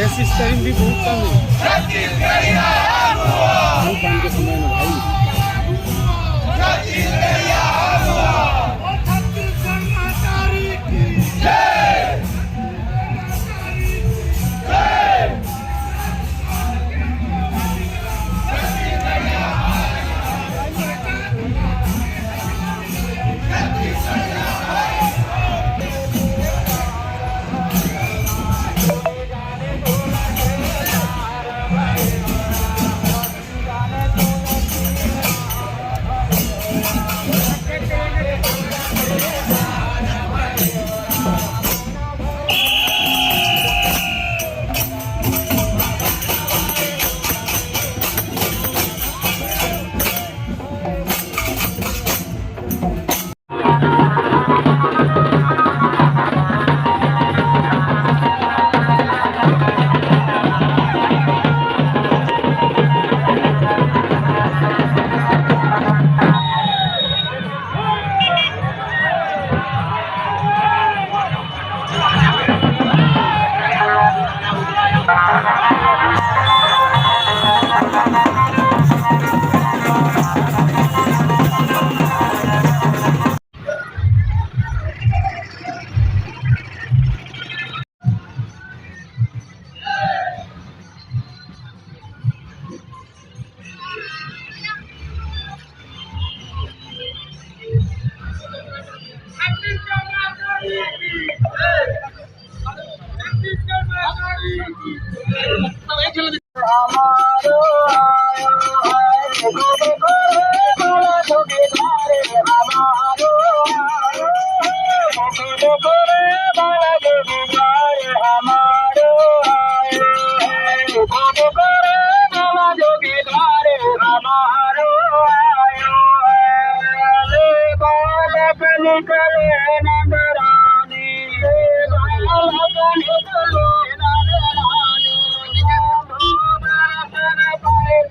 ऐसी टाइम भी बहुत कम है काम के समय में भाई।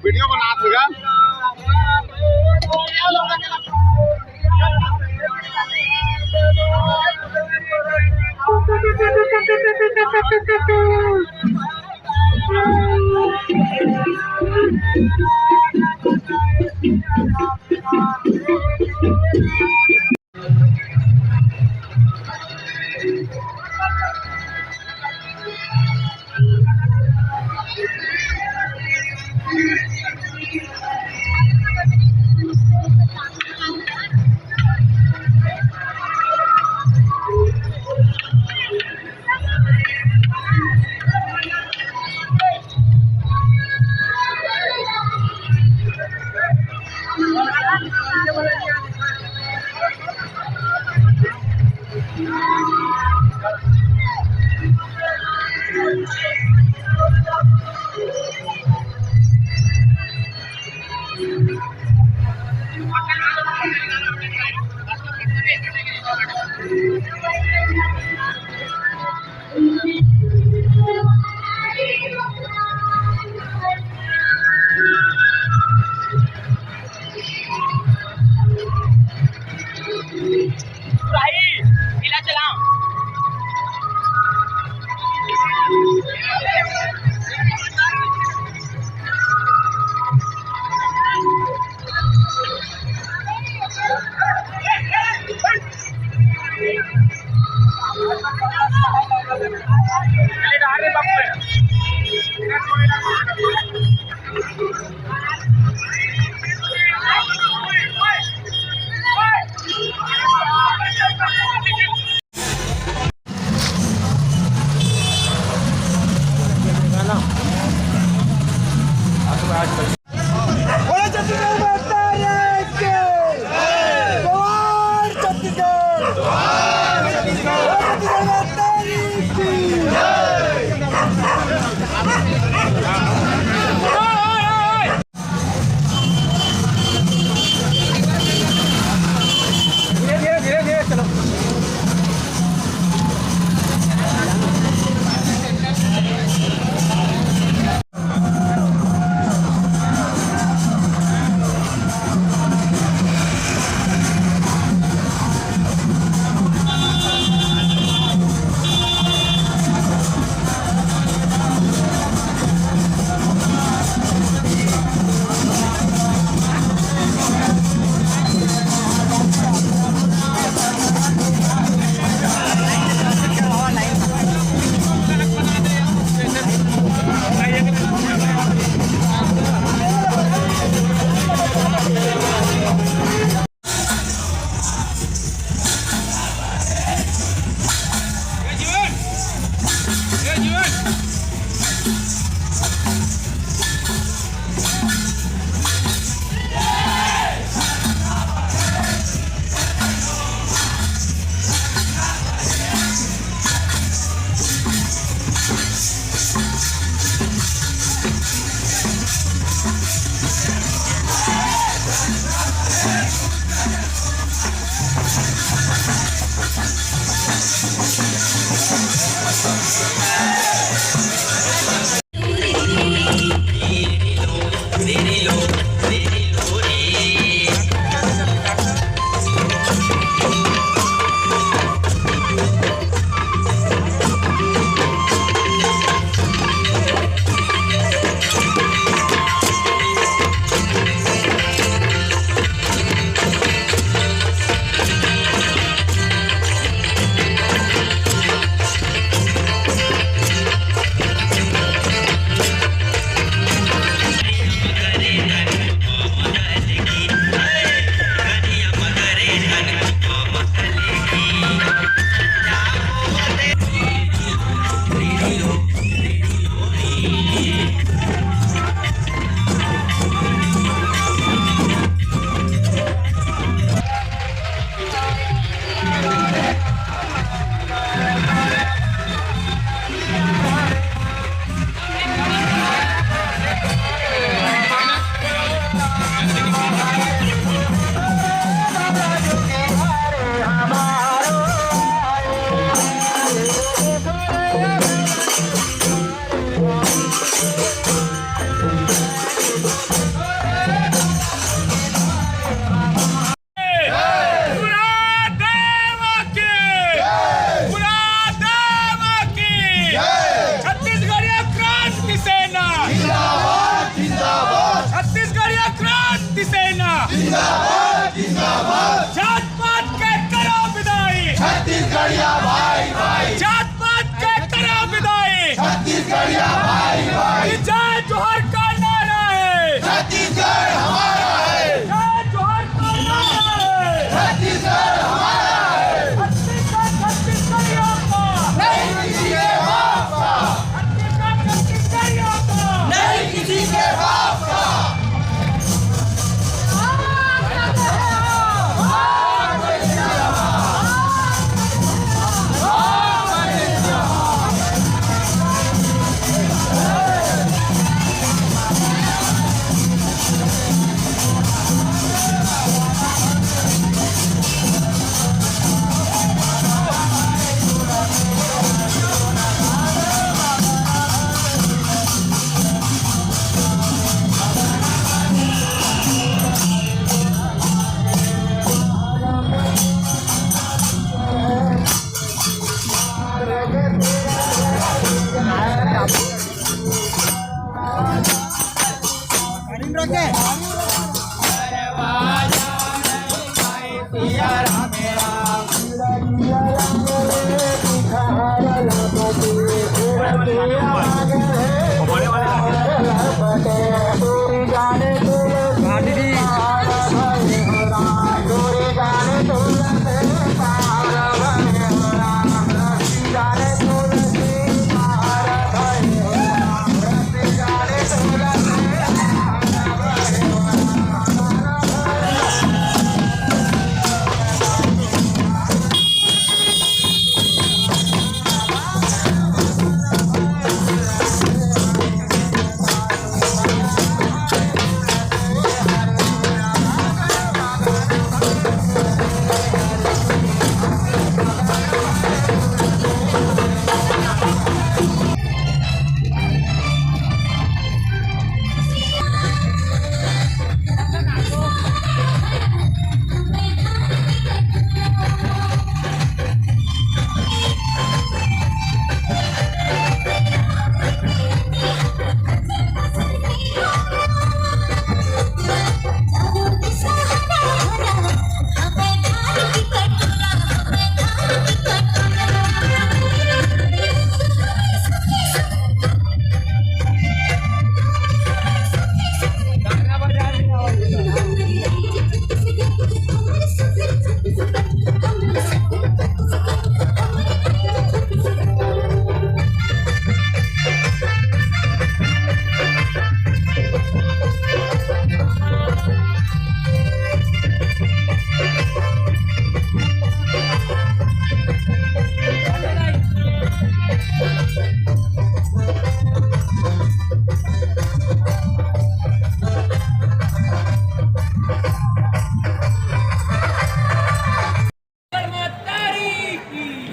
वीडियो बना देगा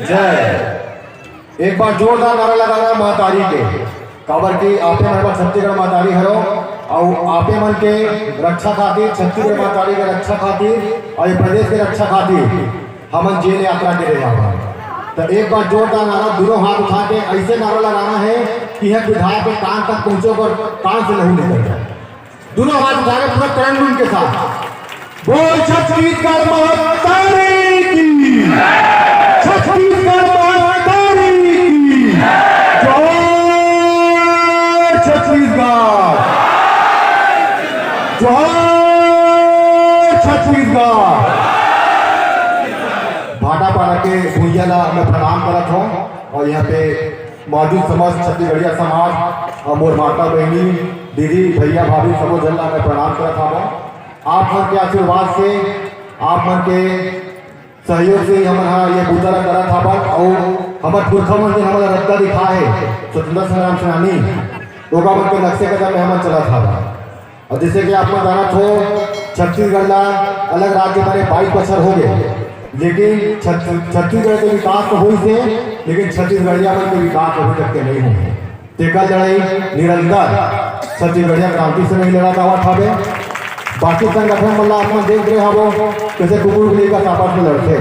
जय। एक बार जोरदार नारा लगाना महतारी के काबर की आपे मन छत्तीसगढ़ महतारी हरो और आपे मन के रक्षा खातिर, छत्तीसगढ़ महतारी के रक्षा खातिर और प्रदेश के रक्षा खातिर हमन जेल यात्रा के रहे हैं। तो एक बार जोरदार नारा दोनों हाथ उठा के ऐसे नारा लगाना है कि यह विधायक के कान तक पहुंचो और कान से नहीं निकल जाए। दोनों हाथ उठा के पूरा तरण के साथ बोल छत्तीसगढ़ महतारी की, छत्तीसगढ़ महतारी की जय। छत्तीसगढ़ जय, छत्तीसगढ़। भाटापाड़ा के भूइया ला मैं प्रणाम करत हूँ और यहाँ पे मौजूद समस्त छत्तीसगढ़िया समाज और मोर माता बहनी, दीदी, भैया, भाभी सबो जन ला मैं प्रणाम करत हूँ। आप मन के आशीर्वाद से, आप मन के सहयोग से हम ये बूता करत हवन और हमारे पुरखा मन ने हमारा रद्दा दिखा है स्वतंत्रता संग्राम सेनानी ओका मन के नक्शे कदम में हम चला था। और जैसे कि आप जानत हो छत्तीसगढ़ ला अलग राज्य बने 22 बछर हो गए, लेकिन छत्तीसगढ़ के विकास तो हुई से, लेकिन छत्तीसगढ़िया मन के विकास अभी तक के नहीं हुए। तेकर लड़ाई निरंतर छत्तीसगढ़िया क्रांति से नहीं लड़ा हुआ था। बाकी संगठन मतलब आप देख रहे हो कैसे कुकुर बिल्ली का आपस में लड़ते।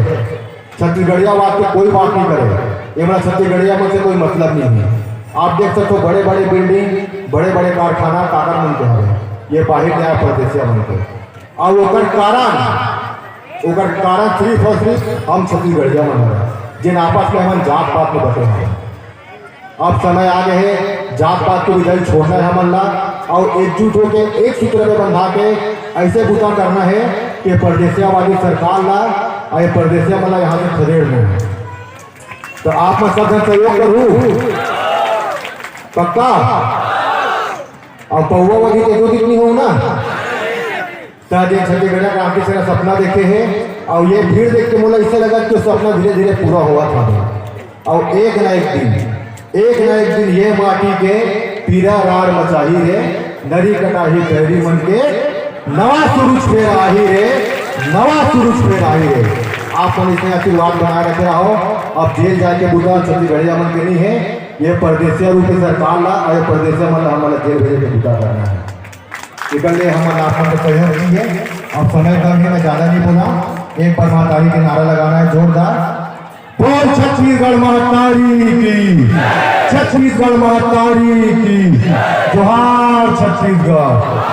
छत्तीसगढ़िया बात पे कोई बात नहीं करे, ये मतलब छत्तीसगढ़िया में से कोई मतलब नहीं है। आप देख सकते हो बड़े बड़े बिल्डिंग, बड़े बड़े कारखाना काकर मन के हैं, ये बाहर न्याय प्रदेशिया मन के। और ओकर कारण सिर्फ और सिर्फ हम छत्तीसगढ़िया मन है जिन आपस में हम जात पात में बटे हैं। अब समय आ गए है जात पात को विजय छोड़ना है हमन ला और एकजुट होकर एक सूत्र में बंधा के ऐसे बुता करना है कि परदेशियावादी सरकार ला और परदेशिया वाला यहाँ से खदेड़ में। तो आप मैं सब सहयोग करूँ पक्का और पौवा वाली तो कितनी हो ना ताकि छत्तीसगढ़ क्रांति से सपना देखे हैं और ये भीड़ देख के मुझे इससे लगा कि सपना धीरे धीरे पूरा हुआ था। और एक न एक दिन ये माटी के पीरा रार मचाही रे, नरी कटाही पैरी मन के नवा सुरुज फेर आही रे, नवा सुरुज फेर आही रे। आप मन इसमें आशीर्वाद बनाए रखे रहो। अब जेल जाके बुला छत्तीसगढ़िया मन के नहीं है, ये परदेशिया रूप की सरकार ला और परदेशिया मन हमारा जेल भेजे के बुला करना है। इसलिए हम आपका सहयोग नहीं है। अब समय कम है, मैं ज्यादा नहीं बोला। एक बार महतारी के नारा लगाना है जोरदार, बोल छत्तीसगढ़ महतारी की, छत्तीसगढ़ महतारी की जोहार छत्तीसगढ़।